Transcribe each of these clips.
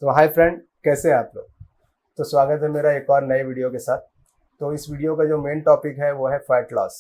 तो hi friend, कैसे हैं आप लोग। तो स्वागत है मेरा एक और नए वीडियो के साथ। तो इस वीडियो का जो मेन टॉपिक है वो है फैट लॉस।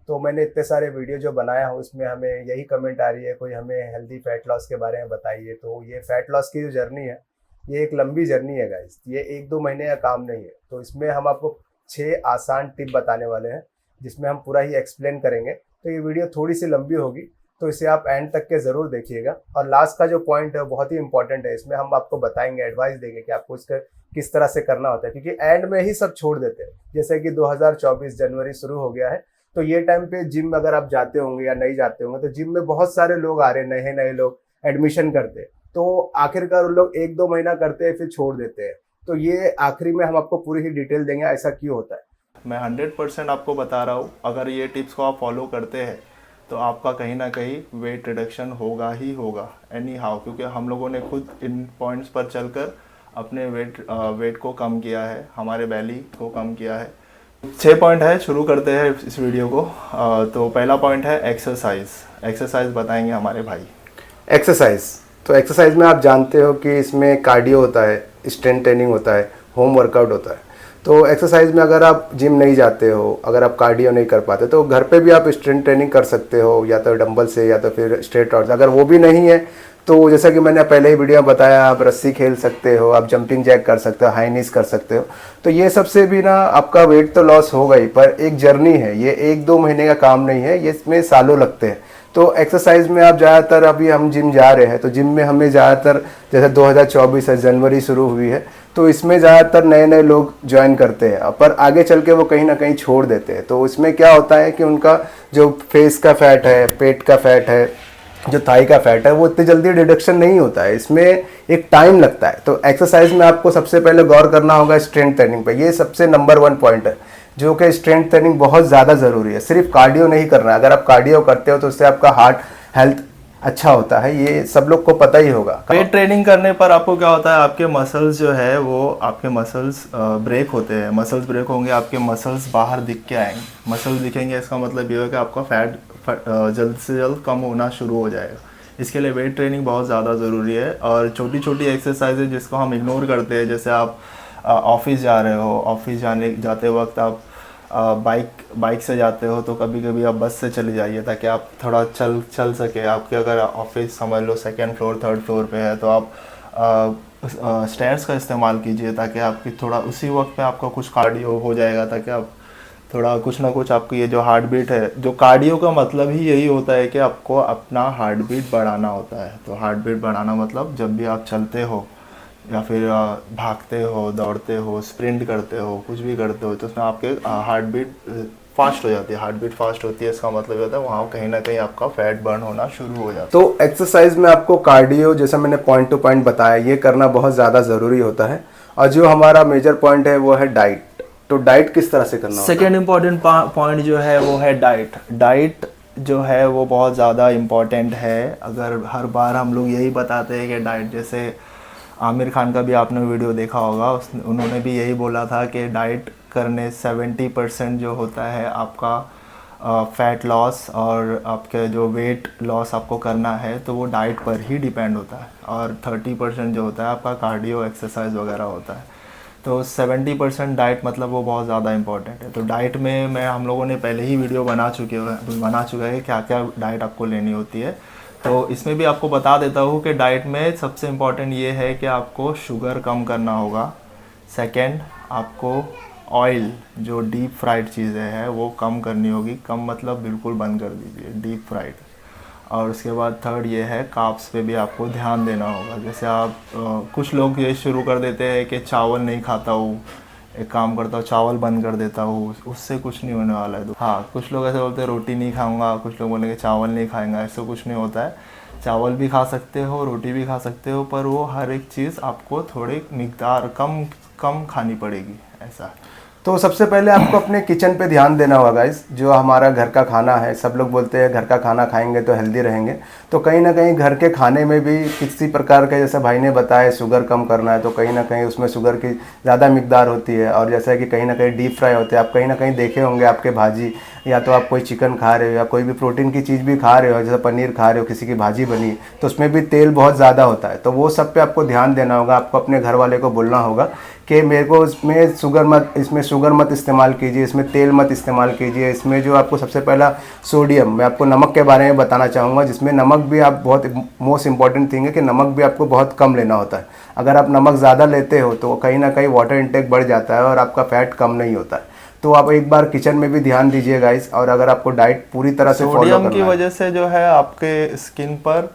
तो मैंने इतने सारे वीडियो जो बनाया हूँ उसमें हमें यही कमेंट आ रही है, कोई हमें हेल्दी फैट लॉस के बारे में बताइए। तो ये फैट लॉस की जो जर्नी है ये एक लंबी जर्नी है गाइस, ये 1-2 महीने का काम नहीं है। तो इसमें हम आपको 6 आसान टिप बताने वाले हैं जिसमें हम पूरा ही एक्सप्लेन करेंगे। तो ये वीडियो थोड़ी सी लंबी होगी, तो इसे आप एंड तक के ज़रूर देखिएगा। और लास्ट का जो पॉइंट है बहुत ही इंपॉर्टेंट है, इसमें हम आपको बताएंगे, एडवाइस देंगे कि आपको इसका किस तरह से करना होता है, क्योंकि एंड में ही सब छोड़ देते हैं। जैसे कि 2024 जनवरी शुरू हो गया है, तो ये टाइम पे जिम अगर आप जाते होंगे या नहीं जाते होंगे, तो जिम में बहुत सारे लोग आ रहे हैं, नए नए लोग एडमिशन करते हैं। तो आखिरकार उन लोग 1-2 महीना करते हैं फिर छोड़ देते हैं। तो ये आखिरी में हम आपको पूरी ही डिटेल देंगे ऐसा क्यों होता है। मैं 100% आपको बता रहा हूँ, अगर ये टिप्स को आप फॉलो करते हैं तो आपका कहीं ना कहीं वेट रिडक्शन होगा ही होगा एनी हाउ, क्योंकि हम लोगों ने खुद इन पॉइंट्स पर चलकर अपने वेट को कम किया है, हमारे बैली को कम किया है। 6 पॉइंट है, शुरू करते हैं इस वीडियो को। तो पहला पॉइंट है एक्सरसाइज बताएंगे हमारे भाई। एक्सरसाइज, तो एक्सरसाइज में आप जानते हो कि इसमें कार्डियो होता है, स्ट्रेंथ ट्रेनिंग होता है, होम वर्कआउट होता है। तो एक्सरसाइज में अगर आप जिम नहीं जाते हो, अगर आप कार्डियो नहीं कर पाते, तो घर पे भी आप स्ट्रेंथ ट्रेनिंग कर सकते हो, या तो डंबल से या तो फिर स्ट्रेट रॉड से। अगर वो भी नहीं है तो जैसा कि मैंने पहले ही वीडियो में बताया, आप रस्सी खेल सकते हो, आप जंपिंग जैक कर सकते हो, हाई नीज कर सकते हो। तो ये सबसे भी ना आपका वेट तो लॉस होगा ही, पर एक जर्नी है, ये 1-2 महीने का काम नहीं है, ये इसमें सालों लगते हैं। तो एक्सरसाइज में आप ज़्यादातर, अभी हम जिम जा रहे हैं तो जिम में हमें ज़्यादातर, जैसे 2024 है, जनवरी शुरू हुई है, तो इसमें ज़्यादातर नए नए लोग ज्वाइन करते हैं, पर आगे चल के वो कहीं ना कहीं छोड़ देते हैं। तो इसमें क्या होता है कि उनका जो फेस का फैट है, पेट का फैट है, जो थाई का फैट है, वो इतनी जल्दी रिडक्शन नहीं होता है, इसमें एक टाइम लगता है। तो एक्सरसाइज में आपको सबसे पहले गौर करना होगा स्ट्रेंथ ट्रेनिंग पे, ये सबसे नंबर 1 पॉइंट है, जो कि स्ट्रेंथ ट्रेनिंग बहुत ज़्यादा ज़रूरी है। सिर्फ कार्डियो नहीं करना है, अगर आप कार्डियो करते हो तो उससे आपका हार्ट हेल्थ अच्छा होता है, ये सब लोग को पता ही होगा। वेट ट्रेनिंग करने पर आपको क्या होता है, आपके मसल्स जो है वो आपके मसल्स ब्रेक होते हैं। मसल्स ब्रेक होंगे, आपके मसल्स बाहर दिख के आएंगे। मसल्स दिखेंगे, इसका मतलब ये है कि आपका फैट जल्द से जल्द कम होना शुरू हो जाएगा। इसके लिए वेट ट्रेनिंग बहुत ज़्यादा ज़रूरी है। और छोटी छोटी एक्सरसाइजेज जिसको हम इग्नोर करते हैं, जैसे आप ऑफिस जा रहे हो, ऑफिस जाते वक्त आप बाइक से जाते हो, तो कभी कभी आप बस से चले जाइए ताकि आप थोड़ा चल सके। आपके अगर ऑफिस समझ लो 2nd फ्लोर 3rd फ्लोर पे है, तो आप स्टेयर्स का इस्तेमाल कीजिए ताकि आपकी थोड़ा उसी वक्त में आपका कुछ कार्डियो हो जाएगा, ताकि आप थोड़ा कुछ ना कुछ आपकी ये जो हार्ट बीट है, जो कार्डियो का मतलब ही यही होता है कि आपको अपना हार्ट बीट बढ़ाना होता है। तो हार्ट बीट बढ़ाना मतलब जब भी आप चलते हो या फिर भागते हो, दौड़ते हो, स्प्रिंट करते हो, कुछ भी करते हो, तो उसमें आपके हार्ट बीट फास्ट हो जाती है। हार्ट बीट फास्ट होती है, इसका मतलब होता है वहाँ कहीं ना कहीं आपका फैट बर्न होना शुरू हो जाता है। तो एक्सरसाइज में आपको कार्डियो, जैसा मैंने पॉइंट टू पॉइंट बताया, ये करना बहुत ज़्यादा ज़रूरी होता है। और जो हमारा मेजर पॉइंट है वो है डाइट। तो डाइट किस तरह से करना होता है? सेकेंड इम्पॉर्टेंट पॉइंट जो है वो है डाइट जो है वो बहुत ज़्यादा इम्पॉर्टेंट है। अगर हर बार हम लोग यही बताते हैं कि डाइट, जैसे आमिर खान का भी आपने वीडियो देखा होगा, उन्होंने भी यही बोला था कि डाइट करने 70% जो होता है आपका फैट लॉस और आपके जो वेट लॉस आपको करना है, तो वो डाइट पर ही डिपेंड होता है। और 30% जो होता है आपका कार्डियो एक्सरसाइज वगैरह होता है। तो 70% डाइट मतलब वो बहुत ज़्यादा इंपॉर्टेंट है। तो डाइट में हम लोगों ने पहले ही वीडियो बना चुका है क्या क्या डाइट आपको लेनी होती है। तो इसमें भी आपको बता देता हूँ कि डाइट में सबसे इम्पॉर्टेंट ये है कि आपको शुगर कम करना होगा। सेकंड, आपको ऑयल, जो डीप फ्राइड चीज़ें हैं वो कम करनी होगी। कम मतलब बिल्कुल बंद कर दीजिए डीप फ्राइड। और उसके बाद थर्ड ये है, कार्ब्स पे भी आपको ध्यान देना होगा। जैसे आप कुछ लोग ये शुरू कर देते हैं कि चावल नहीं खाता हूँ, एक काम करता हूँ चावल बंद कर देता हूँ, उससे कुछ नहीं होने वाला है। हाँ, कुछ लोग ऐसे बोलते हैं रोटी नहीं खाऊंगा, कुछ लोग बोलेंगे चावल नहीं खाएंगा, ऐसे कुछ नहीं होता है। चावल भी खा सकते हो, रोटी भी खा सकते हो, पर वो हर एक चीज़ आपको थोड़ी मिकदार कम खानी पड़ेगी, ऐसा। तो सबसे पहले आपको अपने किचन पे ध्यान देना होगा गाइस। जो हमारा घर का खाना है, सब लोग बोलते हैं घर का खाना खाएंगे तो हेल्दी रहेंगे, तो कहीं ना कहीं घर के खाने में भी किसी प्रकार का, जैसे भाई ने बताया शुगर कम करना है, तो कहीं ना कहीं उसमें शुगर की ज़्यादा मिकदार होती है। और जैसा कि कहीं ना कहीं डीप फ्राई होते हैं, आप कहीं ना कहीं देखे होंगे आपके भाजी, या तो आप कोई चिकन खा रहे हो या कोई भी प्रोटीन की चीज़ भी खा रहे हो, जैसे पनीर खा रहे हो, किसी की भाजी बनी, तो उसमें भी तेल बहुत ज़्यादा होता है। तो वो सब पे आपको ध्यान देना होगा। आपको अपने घर वाले को बोलना होगा कि मेरे को इसमें शुगर मत इस्तेमाल कीजिए, इसमें तेल मत इस्तेमाल कीजिए। इसमें जो आपको सबसे पहला सोडियम, मैं आपको नमक के बारे में बताना चाहूँगा, जिसमें नमक भी आप बहुत मोस्ट इंपॉर्टेंट थिंग है कि नमक भी आपको बहुत कम लेना होता है। अगर आप नमक ज़्यादा लेते हो तो कहीं ना कहीं वाटर इंटेक बढ़ जाता है और आपका फैट कम नहीं होता है। तो आप एक बार किचन में भी ध्यान दीजिए गाइस। और अगर आपको डाइट पूरी तरह से फॉलो करना है, सोडियम की वजह से जो है आपके स्किन पर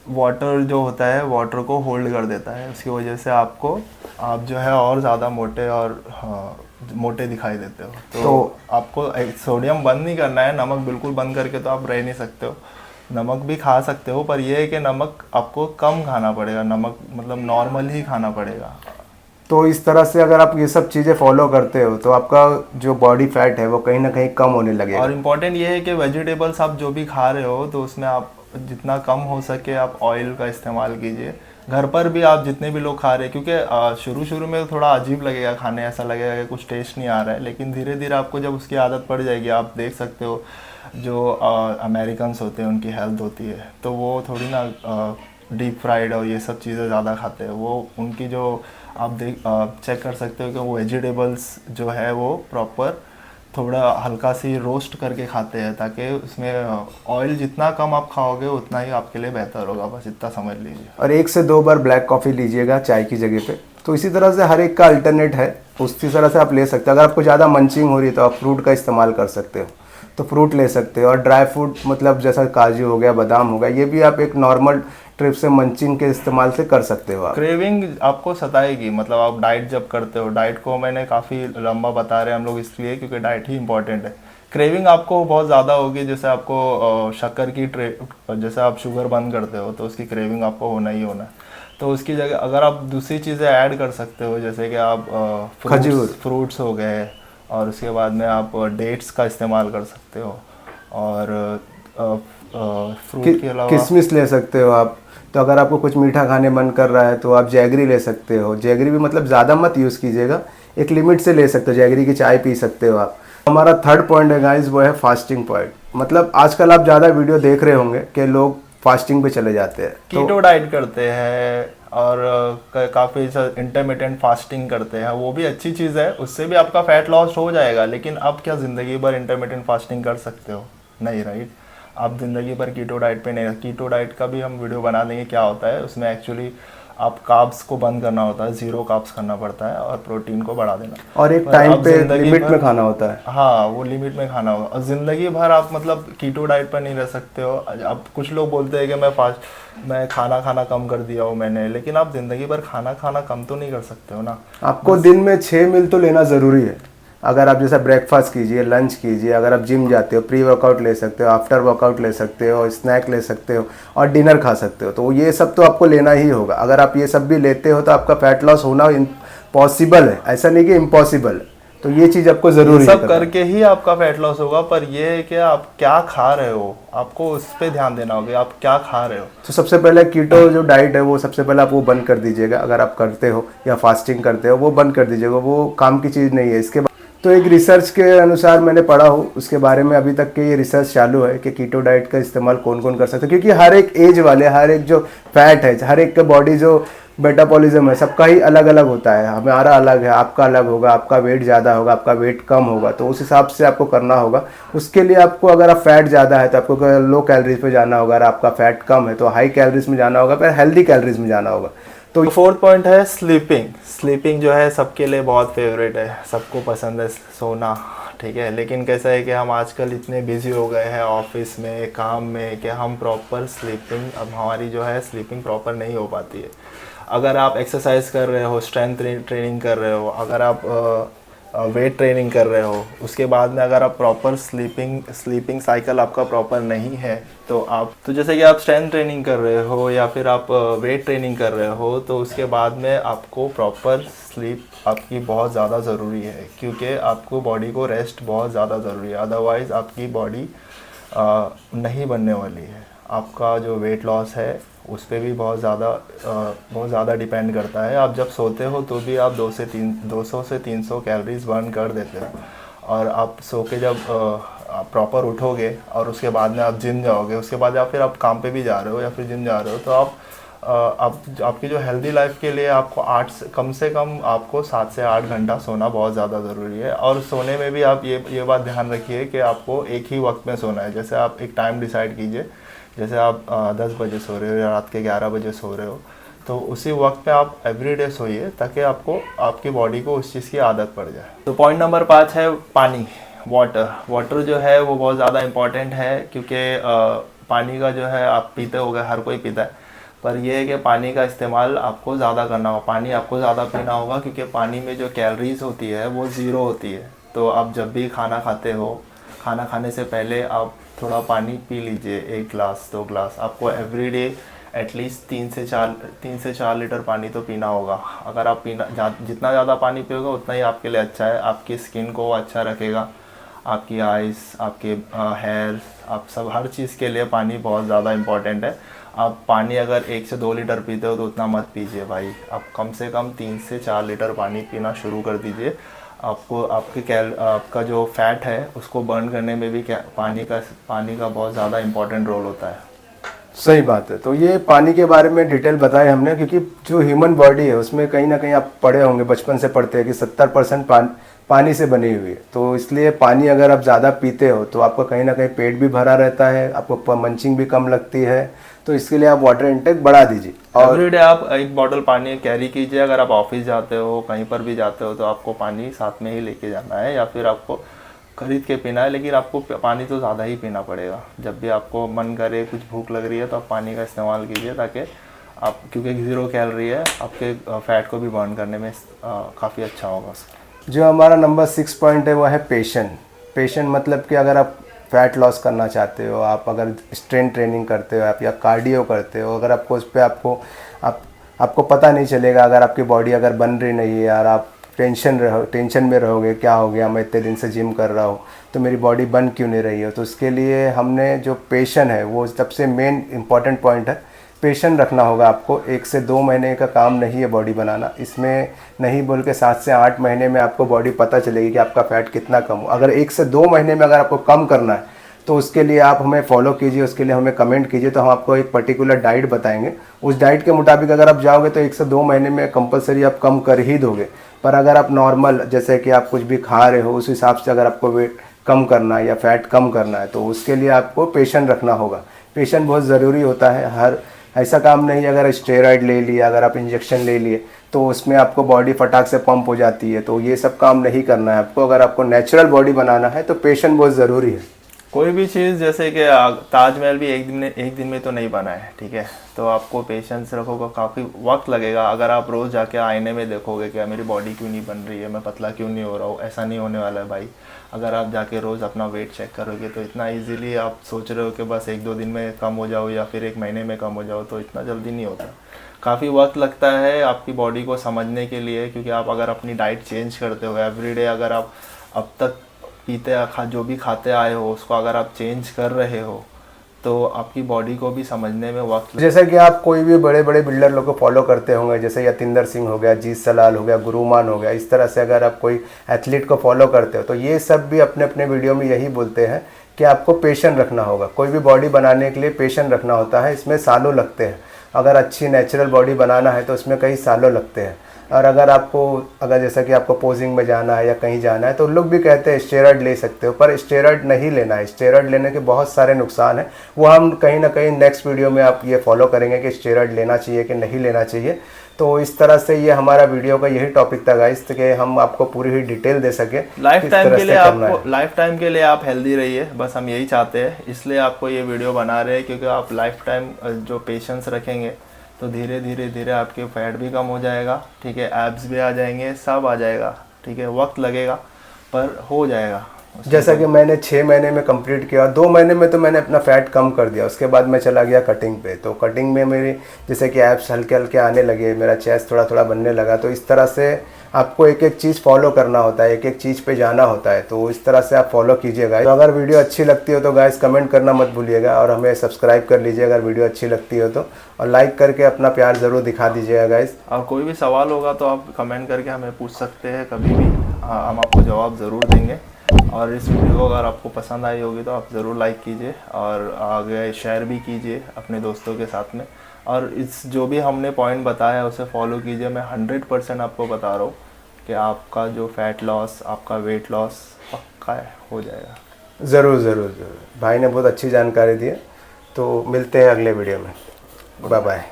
वाटर जो होता है, वाटर को होल्ड कर देता है, उसकी वजह से आप जो है और ज़्यादा मोटे और मोटे दिखाई देते हो। तो आपको सोडियम बंद नहीं करना है, नमक बिल्कुल बंद करके तो आप रह नहीं सकते हो। नमक भी खा सकते हो, पर यह है कि नमक आपको कम खाना पड़ेगा, नमक मतलब नॉर्मल ही खाना पड़ेगा। तो इस तरह से अगर आप ये सब चीज़ें फॉलो करते हो तो आपका जो बॉडी फैट है वो कहीं ना कहीं कम होने लगेगा। और इम्पॉर्टेंट ये है कि वेजिटेबल्स आप जो भी खा रहे हो तो उसमें आप जितना कम हो सके आप ऑयल का इस्तेमाल कीजिए। घर पर भी आप जितने भी लोग खा रहे हैं, क्योंकि शुरू में थोड़ा अजीब लगेगा खाने, ऐसा लगेगा कि कुछ टेस्ट नहीं आ रहा है, लेकिन धीरे धीरे आपको जब उसकी आदत पड़ जाएगी, आप देख सकते हो जो अमेरिकन्स होते हैं उनकी हेल्थ होती है, तो वो थोड़ी ना डीप फ्राइड और ये सब चीज़ें ज़्यादा खाते हैं। वो उनकी जो आप चेक कर सकते हो कि वो वेजिटेबल्स जो है वो प्रॉपर थोड़ा हल्का सी रोस्ट करके खाते हैं, ताकि उसमें ऑयल जितना कम आप खाओगे उतना ही आपके लिए बेहतर होगा, बस इतना समझ लीजिए। और 1 से 2 बार ब्लैक कॉफ़ी लीजिएगा चाय की जगह पे। तो इसी तरह से हर एक का अल्टरनेट है, उसी तरह से आप ले सकते हो। अगर आपको ज़्यादा मंचिंग हो रही है तो आप फ्रूट का इस्तेमाल कर सकते हो, तो फ्रूट ले सकते हो। और ड्राई फ्रूट मतलब जैसा काजू हो गया, बादाम हो गया, ये भी आप एक नॉर्मल ट्रिप से मंचिंग के इस्तेमाल से कर सकते हो। आप क्रेविंग आपको सताएगी, मतलब आप डाइट जब करते हो, डाइट को मैंने काफ़ी लंबा बता रहे हैं हम लोग इसलिए क्योंकि डाइट ही इंपॉर्टेंट है। क्रेविंग आपको बहुत ज़्यादा होगी, जैसे आपको शक्कर की जैसे आप शुगर बंद करते हो तो उसकी क्रेविंग आपको होना ही होना है। तो उसकी जगह अगर आप दूसरी चीज़ें ऐड कर सकते हो, जैसे कि आप फ्रूट्स हो गए, और उसके बाद में आप डेट्स का इस्तेमाल कर सकते हो, और फ्रूट के अलावा किशमिश ले सकते हो आप। तो अगर आपको कुछ मीठा खाने मन कर रहा है तो आप जैगरी ले सकते हो। जैगरी भी मतलब ज़्यादा मत यूज़ कीजिएगा, एक लिमिट से ले सकते हो। जैगरी की चाय पी सकते हो आप। हमारा थर्ड पॉइंट है गाइस, वो है फास्टिंग पॉइंट। मतलब आजकल आप ज़्यादा वीडियो देख रहे होंगे कि लोग फास्टिंग पे चले जाते हैं, कीटो डाइट करते हैं और काफ़ी इंटरमिटेंट फास्टिंग करते हैं। वो भी अच्छी चीज़ है, उससे भी आपका फैट लॉस हो जाएगा, लेकिन आप क्या ज़िंदगी भर इंटरमिटेंट फास्टिंग कर सकते हो? नहीं, राइट। आप ज़िंदगी भर कीटो डाइट पे नहीं। कीटो डाइट का भी हम वीडियो बना देंगे क्या होता है उसमें। एक्चुअली आप कार्ब्स को बंद करना होता है, 0 कार्ब्स करना पड़ता है, और प्रोटीन को बढ़ा देना, और एक टाइम पे लिमिट में खाना होता है। हाँ, वो लिमिट में खाना होगा। और ज़िंदगी भर आप मतलब कीटो डाइट पर नहीं रह सकते हो। अब कुछ लोग बोलते हैं कि मैं खाना कम कर दिया हूँ मैंने, लेकिन आप ज़िंदगी भर खाना कम तो नहीं कर सकते हो ना। आपको दिन में 6 मील तो लेना ज़रूरी है। अगर आप जैसा ब्रेकफास्ट कीजिए, लंच कीजिए, अगर आप जिम जाते हो प्री वर्कआउट ले सकते हो, आफ्टर वर्कआउट ले सकते हो, स्नैक ले सकते हो, और डिनर खा सकते हो। तो ये सब तो आपको लेना ही होगा। अगर आप ये सब भी लेते हो तो आपका फैट लॉस होना पॉसिबल है, ऐसा नहीं कि इम्पॉसिबल है। तो ये चीज़ आपको ज़रूरी है। सब करके ही आपका फैट लॉस होगा, पर ये है कि आप क्या खा रहे हो, आपको उस पर ध्यान देना होगा, आप क्या खा रहे हो। तो सबसे पहले कीटो जो डाइट है वो सबसे पहले आप वो बंद कर दीजिएगा। अगर आप करते हो या फास्टिंग करते हो वो बंद कर दीजिएगा, वो काम की चीज़ नहीं है। इसके तो एक रिसर्च के अनुसार मैंने पढ़ा हो, उसके बारे में अभी तक के ये रिसर्च चालू है कि कीटो डाइट का इस्तेमाल कौन कौन कर सकते हैं, क्योंकि हर एक एज वाले, हर एक जो फैट है, हर एक का बॉडी जो मेटाबॉलिज्म है, सबका ही अलग अलग होता है। हमारा अलग है, आपका अलग होगा, आपका वेट ज़्यादा होगा, आपका वेट कम होगा, तो उस हिसाब से आपको करना होगा। उसके लिए आपको अगर आप फैट ज़्यादा है तो आपको लो कैलोरीज पे जाना होगा, अगर आपका फैट कम है तो हाई कैलोरीज में जाना होगा, फिर हेल्दी कैलोरीज में जाना होगा। तो फोर्थ पॉइंट है स्लीपिंग जो है सबके लिए बहुत फेवरेट है, सबको पसंद है सोना, ठीक है। लेकिन कैसा है कि हम आजकल इतने बिजी हो गए हैं ऑफिस में, काम में, कि हम प्रॉपर स्लीपिंग, अब हमारी जो है स्लीपिंग प्रॉपर नहीं हो पाती है। अगर आप एक्सरसाइज कर रहे हो, स्ट्रेंथ ट्रेनिंग कर रहे हो, अगर आप वेट ट्रेनिंग कर रहे हो, उसके बाद में अगर आप प्रॉपर स्लीपिंग साइकिल आपका प्रॉपर नहीं है, तो जैसे कि आप स्ट्रेंथ ट्रेनिंग कर रहे हो या फिर आप वेट ट्रेनिंग कर रहे हो, तो उसके बाद में आपको प्रॉपर स्लीप आपकी बहुत ज़्यादा ज़रूरी है, क्योंकि आपको बॉडी को रेस्ट बहुत ज़्यादा ज़रूरी है। अदरवाइज़ आपकी बॉडी नहीं बनने वाली है। आपका जो वेट लॉस है उस पर भी बहुत ज़्यादा डिपेंड करता है। आप जब सोते हो तो भी आप 200 से 300 कैलोरीज बर्न कर देते हो, और आप सो के जब प्रॉपर उठोगे और उसके बाद में आप जिम जाओगे, उसके बाद या फिर आप काम पे भी जा रहे हो या फिर जिम जा रहे हो, तो आपकी जो हेल्दी लाइफ के लिए आपको कम से कम आपको 7 से 8 घंटा सोना बहुत ज़्यादा ज़रूरी है। और सोने में भी आप ये बात ध्यान रखिए कि आपको एक ही वक्त में सोना है। जैसे आप एक टाइम डिसाइड कीजिए, जैसे आप 10 बजे सो रहे हो या रात के 11 बजे सो रहे हो, तो उसी वक्त पे आप एवरीडे सोइए, ताकि आपकी बॉडी को उस चीज़ की आदत पड़ जाए। तो पॉइंट नंबर 5 है पानी, वाटर जो है वो बहुत ज़्यादा इम्पॉर्टेंट है, क्योंकि पानी का जो है आप पीते होगे, हर कोई पीता है, पर यह है कि पानी का इस्तेमाल आपको ज़्यादा करना होगा, पानी आपको ज़्यादा पीना होगा, क्योंकि पानी में जो कैलोरीज होती है वो ज़ीरो होती है। तो आप जब भी खाना खाते हो, खाना खाने से पहले आप थोड़ा पानी पी लीजिए, 1 गिलास 2 गिलास। आपको एवरीडे एटलीस्ट 3 से 4 लीटर पानी तो पीना होगा। अगर आप जितना ज़्यादा पानी पियोगे उतना ही आपके लिए अच्छा है, आपकी स्किन को अच्छा रखेगा, आपकी आइज़, आपके हेयर, आप सब हर चीज़ के लिए पानी बहुत ज़्यादा इम्पॉर्टेंट है। आप पानी अगर 1 से 2 लीटर पीते हो तो उतना मत पीजिए भाई, आप कम से कम 3 से 4 लीटर पानी पीना शुरू कर दीजिए। आपका जो फैट है उसको बर्न करने में भी पानी का बहुत ज़्यादा इम्पोर्टेंट रोल होता है। सही बात है। तो ये पानी के बारे में डिटेल बताया हमने, क्योंकि जो ह्यूमन बॉडी है उसमें कहीं ना कहीं आप पढ़े होंगे, बचपन से पढ़ते हैं कि 70% पानी से बनी हुई है। तो इसलिए पानी अगर आप ज़्यादा पीते हो तो आपका कहीं ना कहीं पेट भी भरा रहता है, आपको मंचिंग भी कम लगती है। तो इसके लिए आप वाटर इंटेक बढ़ा दीजिए और एवरीडे आप 1 बॉटल पानी कैरी कीजिए। अगर आप ऑफिस जाते हो, कहीं पर भी जाते हो, तो आपको पानी साथ में ही लेके जाना है, या फिर आपको खरीद के पीना है, लेकिन आपको पानी तो ज़्यादा ही पीना पड़ेगा। जब भी आपको मन करे, कुछ भूख लग रही है, तो आप पानी का इस्तेमाल कीजिए, ताकि क्योंकि 0 कैलोरी है, आपके फैट को भी बर्न करने में काफ़ी अच्छा होगा। जो हमारा नंबर 6 पॉइंट है वो है पेशेंट मतलब कि अगर आप फैट लॉस करना चाहते हो, आप अगर स्ट्रेंथ ट्रेनिंग करते हो आप या कार्डियो करते हो, अगर आपको उस पर आपको पता नहीं चलेगा, अगर आपकी बॉडी अगर बन रही नहीं है यार, आप टेंशन में रहोगे, क्या हो गया, मैं इतने दिन से जिम कर रहा हूँ तो मेरी बॉडी बन क्यों नहीं रही है। तो उसके लिए हमने जो पेशेंट है वो सबसे मेन इंपॉर्टेंट पॉइंट है। पेशेंट रखना होगा आपको। 1 से 2 महीने का काम नहीं है बॉडी बनाना, इसमें नहीं बोल के 7 से 8 महीने में आपको बॉडी पता चलेगी कि आपका फैट कितना कम हो। अगर 1 से 2 महीने में अगर आपको कम करना है तो उसके लिए आप हमें फॉलो कीजिए, उसके लिए हमें कमेंट कीजिए, तो हम आपको एक पर्टिकुलर डाइट बताएंगे। उस डाइट के मुताबिक अगर आप जाओगे तो 1 से 2 महीने में कंपलसरी आप कम कर ही दोगे। पर अगर आप नॉर्मल जैसे कि आप कुछ भी खा रहे हो उस हिसाब से अगर आपको वेट कम करना है या फैट कम करना है तो उसके लिए आपको पेशेंट रखना होगा। पेशेंट बहुत ज़रूरी होता है। हर ऐसा काम नहीं अगर स्टेरॉइड ले लिया, अगर आप इंजेक्शन ले लिए तो उसमें आपको बॉडी फटाक से पंप हो जाती है, तो ये सब काम नहीं करना है आपको। अगर आपको नेचुरल बॉडी बनाना है तो पेशेंट बहुत ज़रूरी है। कोई भी चीज़, जैसे कि ताजमहल भी एक दिन में तो नहीं बना है, ठीक है, तो आपको पेशेंस रखोगे, काफ़ी वक्त लगेगा। अगर आप रोज़ जाके आईने में देखोगे कि मेरी बॉडी क्यों नहीं बन रही है, मैं पतला क्यों नहीं हो रहा हूँ, ऐसा नहीं होने वाला है भाई। अगर आप जाके रोज़ अपना वेट चेक करोगे तो इतना इजीली आप सोच रहे हो कि बस 1-2 दिन में कम हो जाओ या फिर 1 महीने में कम हो जाओ, तो इतना जल्दी नहीं होता। काफ़ी वक्त लगता है आपकी बॉडी को समझने के लिए, क्योंकि आप अगर अपनी डाइट चेंज करते हो एवरीडे, अगर आप अब तक जो भी खाते आए हो उसको अगर आप चेंज कर रहे हो तो आपकी बॉडी को भी समझने में वक्त जैसे कि आप कोई भी बड़े बड़े बिल्डर लोग को फॉलो करते होंगे, जैसे यतिंदर सिंह हो गया, जीत सलाल हो गया, गुरुमान हो गया, इस तरह से अगर आप कोई एथलीट को फॉलो करते हो तो ये सब भी अपने अपने वीडियो में यही बोलते हैं कि आपको पेशेंट रखना होगा। कोई भी बॉडी बनाने के लिए पेशेंट रखना होता है, इसमें सालों लगते हैं। अगर अच्छी नेचुरल बॉडी बनाना है तो उसमें कई सालों लगते हैं। और अगर जैसा कि आपको पोजिंग में जाना है या कहीं जाना है तो लोग भी कहते हैं स्टेरॉइड ले सकते हो, पर स्टेरॉइड नहीं लेना है। स्टेरॉइड लेने के बहुत सारे नुकसान हैं, वो हम कहीं ना कहीं नेक्स्ट वीडियो में आप ये फॉलो करेंगे कि स्टेरॉइड लेना चाहिए कि नहीं लेना चाहिए। तो इस तरह से ये हमारा वीडियो का यही टॉपिक था गाइस, कि हम आपको पूरी ही डिटेल दे सके। लाइफ टाइम के लिए आप हेल्दी रहिए, बस हम यही चाहते हैं, इसलिए आपको ये वीडियो बना रहे हैं, क्योंकि आप लाइफ टाइम जो पेशेंस रखेंगे तो धीरे धीरे आपके फैट भी कम हो जाएगा, ठीक है, एब्स भी आ जाएंगे, सब आ जाएगा, ठीक है। ठीक है, वक्त लगेगा पर हो जाएगा। जैसा कि मैंने 6 महीने में कंप्लीट किया, 2 महीने में तो मैंने अपना फैट कम कर दिया। उसके बाद मैं चला गया कटिंग पे, तो कटिंग में मेरी जैसे कि एब्स हल्के हल्के आने लगे, मेरा चेस्ट थोड़ा थोड़ा बनने लगा। तो इस तरह से आपको एक एक चीज़ फॉलो करना होता है, एक एक चीज़ पे जाना होता है, तो इस तरह से आप फॉलो कीजिएगा। तो अगर वीडियो अच्छी लगती हो तो गाइस कमेंट करना मत भूलिएगा, और हमें सब्सक्राइब कर लीजिए अगर वीडियो अच्छी लगती हो तो, और लाइक करके अपना प्यार ज़रूर दिखा दीजिएगा गाइस। और कोई भी सवाल होगा तो आप कमेंट करके हमें पूछ सकते हैं कभी भी, हम आपको जवाब ज़रूर देंगे। और इस वीडियो को अगर आपको पसंद आई होगी तो आप ज़रूर लाइक कीजिए और आगे शेयर भी कीजिए अपने दोस्तों के साथ में। और इस जो भी हमने पॉइंट बताया उसे फॉलो कीजिए। मैं 100% आपको बता रहा हूँ कि आपका जो फैट लॉस, आपका वेट लॉस पक्का है, हो जाएगा। ज़रूर ज़रूर ज़रूर, भाई ने बहुत अच्छी जानकारी दी है। तो मिलते हैं अगले वीडियो में, बाय बाय।